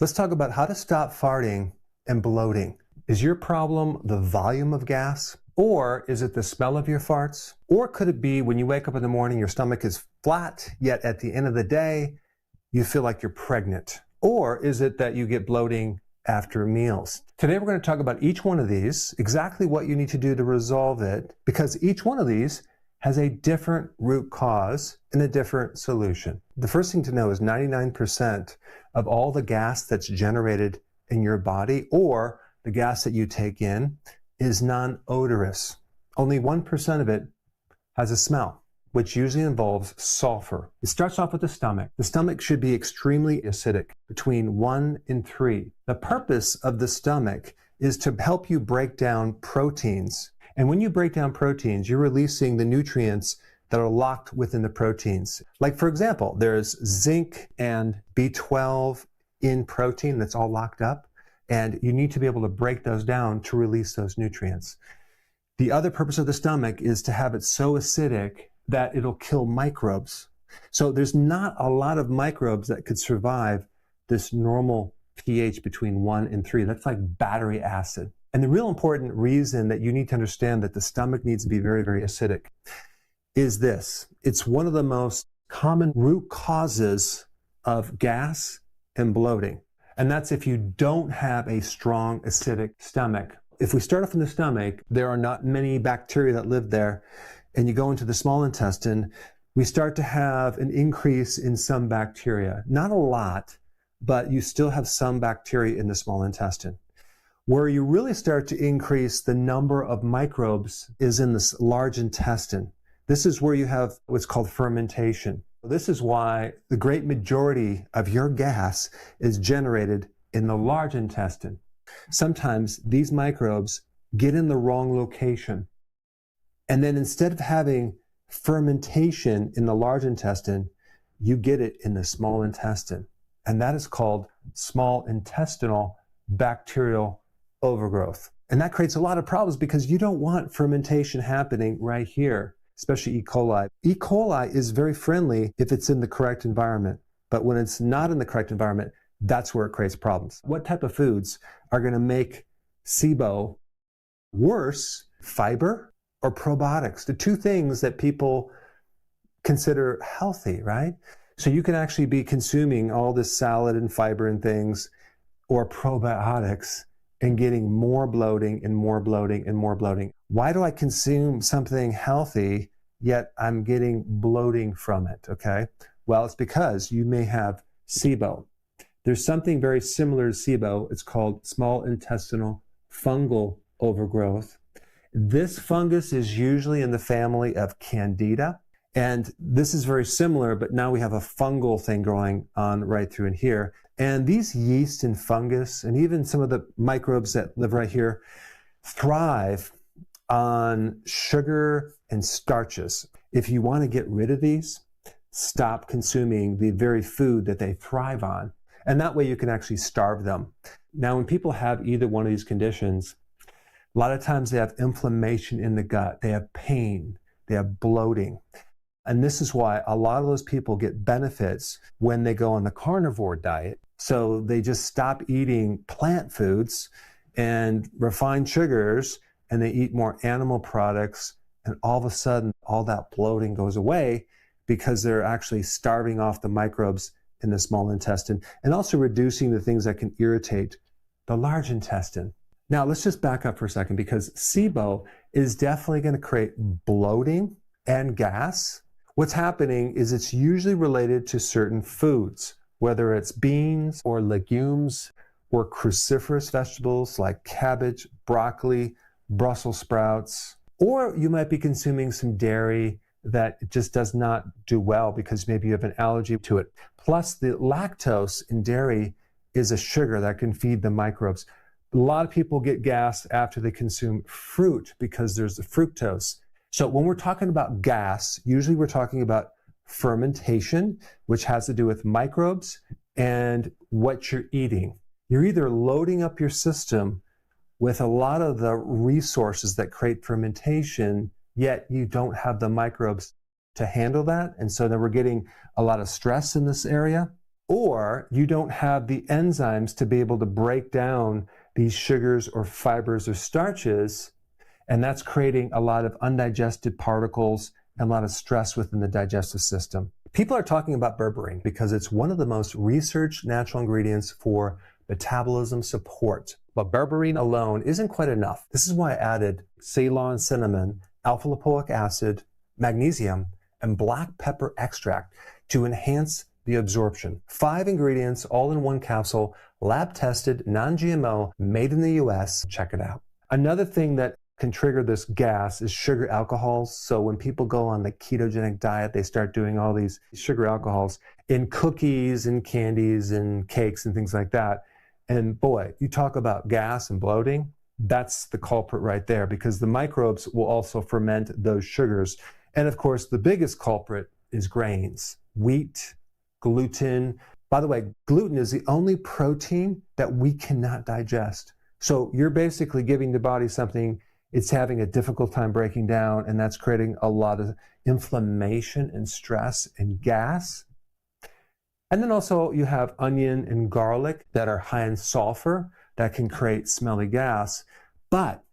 Let's talk about how to stop farting and bloating. Is your problem the volume of gas? Or is it the smell of your farts? Or could it be when you wake up in the morning, your stomach is flat, yet at the end of the day, you feel like you're pregnant? Or is it that you get bloating after meals? Today, we're going to talk about each one of these, exactly what you need to do to resolve it, because each one of these has a different root cause and a different solution. The first thing to know is 99% of all the gas that's generated in your body or the gas that you take in is non-odorous. Only 1% of it has a smell, which usually involves sulfur. It starts off with the stomach. The stomach should be extremely acidic, between 1 and 3. The purpose of the stomach is to help you break down proteins. And when you break down proteins, you're releasing the nutrients that are locked within the proteins. Like, for example, there's zinc and B12 in protein that's all locked up, and you need to be able to break those down to release those nutrients. The other purpose of the stomach is to have it so acidic that it'll kill microbes. So there's not a lot of microbes that could survive this normal pH between 1 and 3. That's like battery acid. And the real important reason that you need to understand that the stomach needs to be very, very acidic is this. It's one of the most common root causes of gas and bloating. And that's if you don't have a strong acidic stomach. If we start off in the stomach, there are not many bacteria that live there. And you go into the small intestine, we start to have an increase in some bacteria. Not a lot, but you still have some bacteria in the small intestine. Where you really start to increase the number of microbes is in this large intestine. This is where you have what's called fermentation. This is why the great majority of your gas is generated in the large intestine. Sometimes these microbes get in the wrong location. And then instead of having fermentation in the large intestine, you get it in the small intestine. And that is called small intestinal bacterial overgrowth. And that creates a lot of problems because you don't want fermentation happening right here, especially E. coli. E. coli is very friendly if it's in the correct environment. But when it's not in the correct environment, that's where it creates problems. What type of foods are going to make SIBO worse? Fiber or probiotics? The two things that people consider healthy, right? So you can actually be consuming all this salad and fiber and things or probiotics and getting more bloating and more bloating and more bloating. Why do I consume something healthy, yet I'm getting bloating from it, okay? Well, it's because you may have SIBO. There's something very similar to SIBO. It's called small intestinal fungal overgrowth. This fungus is usually in the family of Candida. And this is very similar, but now we have a fungal thing going on right through in here. And these yeast and fungus, and even some of the microbes that live right here, thrive on sugar and starches. If you want to get rid of these, stop consuming the very food that they thrive on. And that way you can actually starve them. Now, when people have either one of these conditions, a lot of times they have inflammation in the gut, they have pain, they have bloating. And this is why a lot of those people get benefits when they go on the carnivore diet. So they just stop eating plant foods and refined sugars, and they eat more animal products. And all of a sudden, all that bloating goes away because they're actually starving off the microbes in the small intestine and also reducing the things that can irritate the large intestine. Now, let's just back up for a second because SIBO is definitely going to create bloating and gas. What's happening is it's usually related to certain foods, whether it's beans or legumes or cruciferous vegetables like cabbage, broccoli, Brussels sprouts, or you might be consuming some dairy that just does not do well because maybe you have an allergy to it. Plus, the lactose in dairy is a sugar that can feed the microbes. A lot of people get gas after they consume fruit because there's the fructose. So when we're talking about gas, usually we're talking about fermentation, which has to do with microbes and what you're eating. You're either loading up your system with a lot of the resources that create fermentation, yet you don't have the microbes to handle that. And so then we're getting a lot of stress in this area. or you don't have the enzymes to be able to break down these sugars or fibers or starches, and that's creating a lot of undigested particles and a lot of stress within the digestive system. People are talking about berberine because it's one of the most researched natural ingredients for metabolism support. But berberine alone isn't quite enough. This is why I added Ceylon cinnamon, alpha lipoic acid, magnesium, and black pepper extract to enhance the absorption. 5 ingredients all in one capsule, lab tested, non-GMO, made in the US. Check it out. Another thing that can trigger this gas is sugar alcohols. So when people go on the ketogenic diet, they start doing all these sugar alcohols in cookies and candies and cakes and things like that. And boy, you talk about gas and bloating, that's the culprit right there, because the microbes will also ferment those sugars. And of course, the biggest culprit is grains, wheat, gluten. By the way, gluten is the only protein that we cannot digest. So you're basically giving the body something it's having a difficult time breaking down, and that's creating a lot of inflammation and stress and gas. And then also you have onion and garlic that are high in sulfur that can create smelly gas, but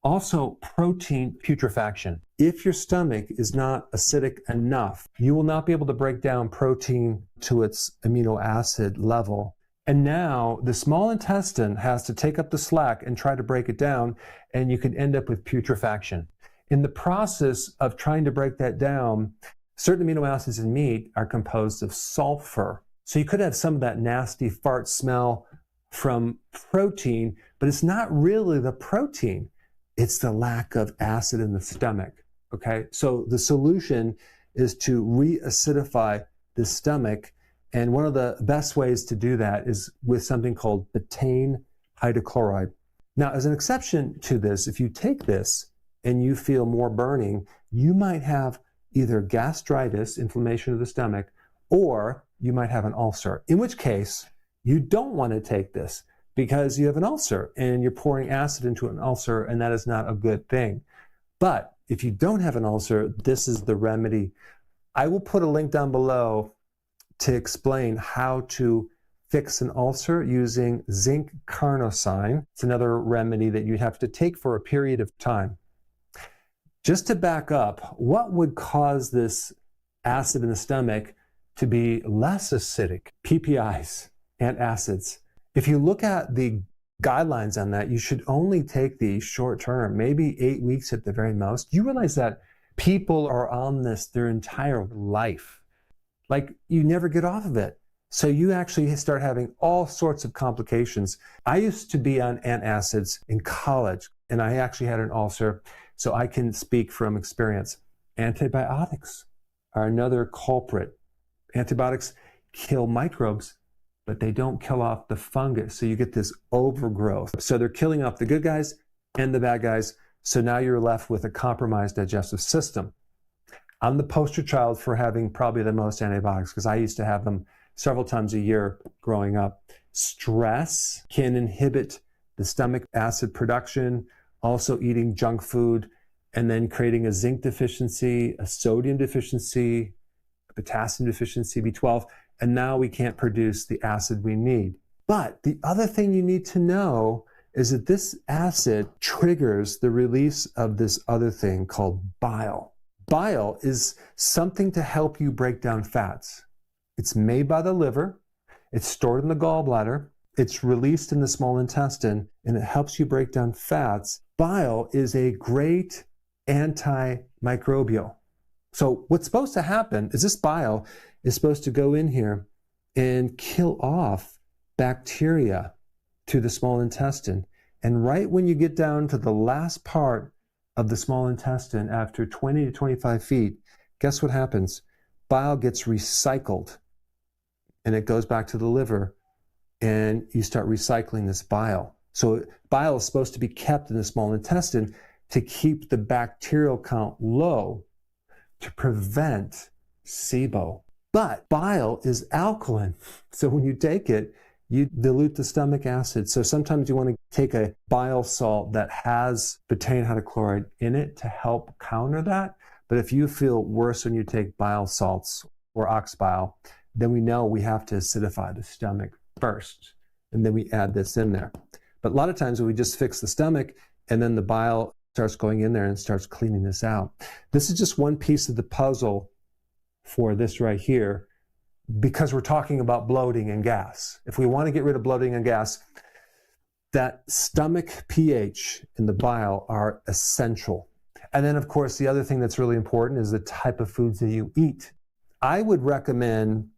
also protein putrefaction. If your stomach is not acidic enough, you will not be able to break down protein to its amino acid level. And now the small intestine has to take up the slack and try to break it down, and you can end up with putrefaction. In the process of trying to break that down, certain amino acids in meat are composed of sulfur. So you could have some of that nasty fart smell from protein, but it's not really the protein. It's the lack of acid in the stomach, okay? So the solution is to re-acidify the stomach. And one of the best ways to do that is with something called betaine hydrochloride. Now, as an exception to this, if you take this and you feel more burning, you might have either gastritis, inflammation of the stomach, or you might have an ulcer, in which case you don't want to take this because you have an ulcer and you're pouring acid into an ulcer, and that is not a good thing. But if you don't have an ulcer, this is the remedy. I will put a link down below to explain how to fix an ulcer using zinc carnosine. It's another remedy that you have to take for a period of time. Just to back up, what would cause this acid in the stomach to be less acidic? PPIs, antacids. If you look at the guidelines on that, you should only take these short term, maybe 8 weeks at the very most. You realize that people are on this their entire life. Like, you never get off of it. So you actually start having all sorts of complications. I used to be on antacids in college, and I actually had an ulcer, so I can speak from experience. Antibiotics are another culprit. Antibiotics kill microbes, but they don't kill off the fungus. So you get this overgrowth. So they're killing off the good guys and the bad guys. So now you're left with a compromised digestive system. I'm the poster child for having probably the most antibiotics because I used to have them several times a year growing up. Stress can inhibit the stomach acid production, also eating junk food, and then creating a zinc deficiency, a sodium deficiency, a potassium deficiency, B12, and now we can't produce the acid we need. But the other thing you need to know is that this acid triggers the release of this other thing called bile. Bile is something to help you break down fats. It's made by the liver, it's stored in the gallbladder, it's released in the small intestine, and it helps you break down fats. Bile is a great antimicrobial. So what's supposed to happen is this bile is supposed to go in here and kill off bacteria to the small intestine. And right when you get down to the last part of the small intestine, after 20 to 25 feet, guess what happens? Bile gets recycled and it goes back to the liver, and you start recycling this bile. So bile is supposed to be kept in the small intestine to keep the bacterial count low to prevent SIBO. But bile is alkaline. So when you take it, you dilute the stomach acid. So sometimes you want to take a bile salt that has betaine hydrochloride in it to help counter that. But if you feel worse when you take bile salts or ox bile, then we know we have to acidify the stomach first, and then we add this in there. But a lot of times we just fix the stomach, and then the bile starts going in there and starts cleaning this out. This is just one piece of the puzzle for this right here, because we're talking about bloating and gas. If we want to get rid of bloating and gas, that stomach pH and the bile are essential. And then, of course, the other thing that's really important is the type of foods that you eat. I would recommend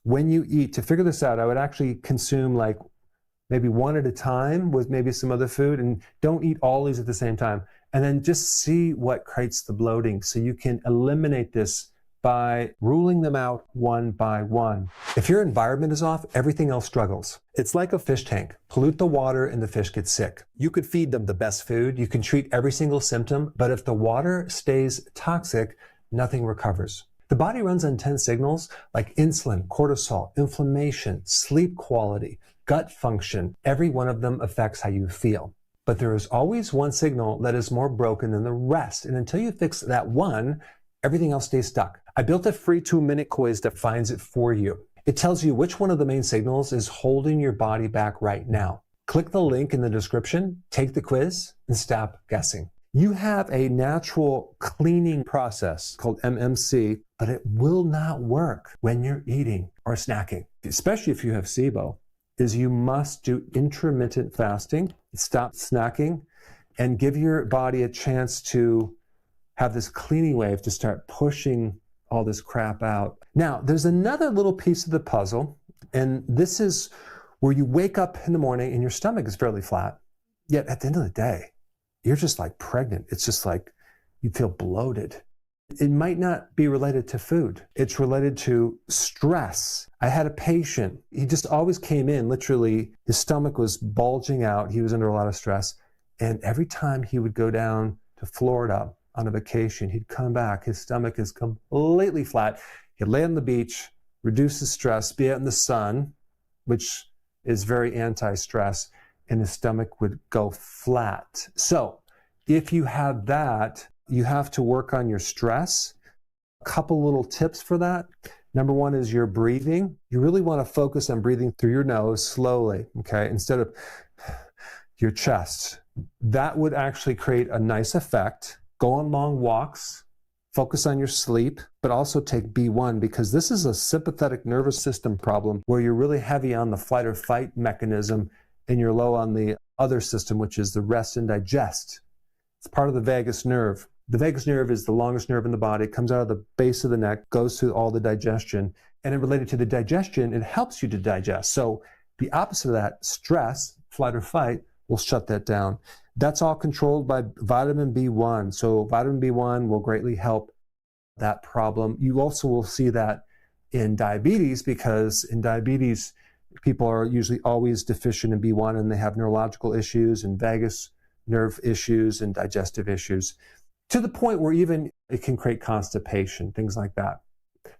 when you eat, to figure this out, I would actually consume like maybe one at a time with maybe some other food, and don't eat all these at the same time. And then just see what creates the bloating so you can eliminate this by ruling them out one by one. If your environment is off, everything else struggles. It's like a fish tank. Pollute the water and the fish get sick. You could feed them the best food, you can treat every single symptom, but if the water stays toxic, nothing recovers. The body runs on 10 signals like insulin, cortisol, inflammation, sleep quality, gut function. Every one of them affects how you feel. But there is always one signal that is more broken than the rest. And until you fix that one, everything else stays stuck. I built a free 2-minute quiz that finds it for you. It tells you which one of the main signals is holding your body back right now. Click the link in the description, take the quiz, and stop guessing. You have a natural cleaning process called MMC, but it will not work when you're eating or snacking, especially if you have SIBO, is you must do intermittent fasting, stop snacking, and give your body a chance to have this cleaning wave to start pushing all this crap out. Now, there's another little piece of the puzzle, and this is where you wake up in the morning and your stomach is fairly flat, yet at the end of the day, you're just like pregnant. It's just like you feel bloated. It might not be related to food. It's related to stress. I had a patient, he just always came in, literally, his stomach was bulging out. He was under a lot of stress. And every time he would go down to Florida on a vacation, he'd come back, his stomach is completely flat. He'd lay on the beach, reduce his stress, be out in the sun, which is very anti-stress, and his stomach would go flat. So if you have that, you have to work on your stress. A couple little tips for that. Number one is your breathing. You really want to focus on breathing through your nose slowly, okay, instead of your chest. That would actually create a nice effect. Go on long walks, focus on your sleep, but also take B1, because this is a sympathetic nervous system problem where you're really heavy on the flight or fight mechanism and you're low on the other system, which is the rest and digest. It's part of the vagus nerve. The vagus nerve is the longest nerve in the body. It comes out of the base of the neck, goes through all the digestion. And related to the digestion, it helps you to digest. So the opposite of that, stress, flight or fight, will shut that down. That's all controlled by vitamin B1. So vitamin B1 will greatly help that problem. You also will see that in diabetes, because in diabetes, people are usually always deficient in B1 and they have neurological issues and vagus nerve issues and digestive issues, to the point where even it can create constipation, things like that.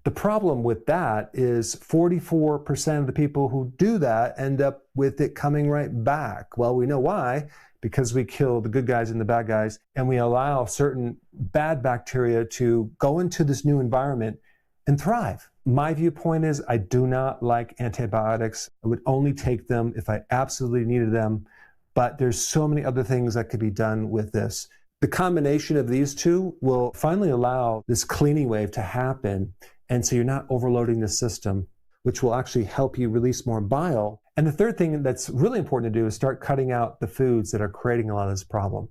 The problem with that is 44% of the people who do that end up with it coming right back. Well, we know why, because we kill the good guys and the bad guys, and we allow certain bad bacteria to go into this new environment and thrive. My viewpoint is I do not like antibiotics. I would only take them if I absolutely needed them, but there's so many other things that could be done with this. The combination of these two will finally allow this cleaning wave to happen, and so you're not overloading the system, which will actually help you release more bile. And the third thing that's really important to do is start cutting out the foods that are creating a lot of this problem.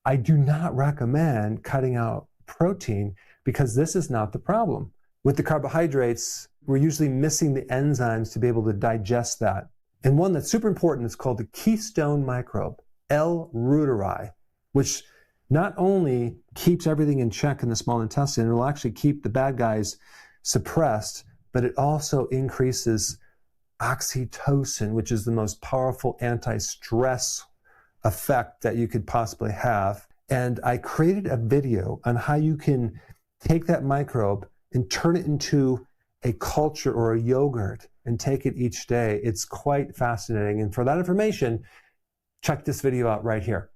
I do not recommend cutting out protein, because this is not the problem. With the carbohydrates, we're usually missing the enzymes to be able to digest that. And one that's super important is called the keystone microbe, L. reuteri, which not only keeps everything in check in the small intestine, it will actually keep the bad guys suppressed, but it also increases oxytocin, which is the most powerful anti-stress effect that you could possibly have. And I created a video on how you can take that microbe and turn it into a culture or a yogurt and take it each day. It's quite fascinating. And for that information, check this video out right here.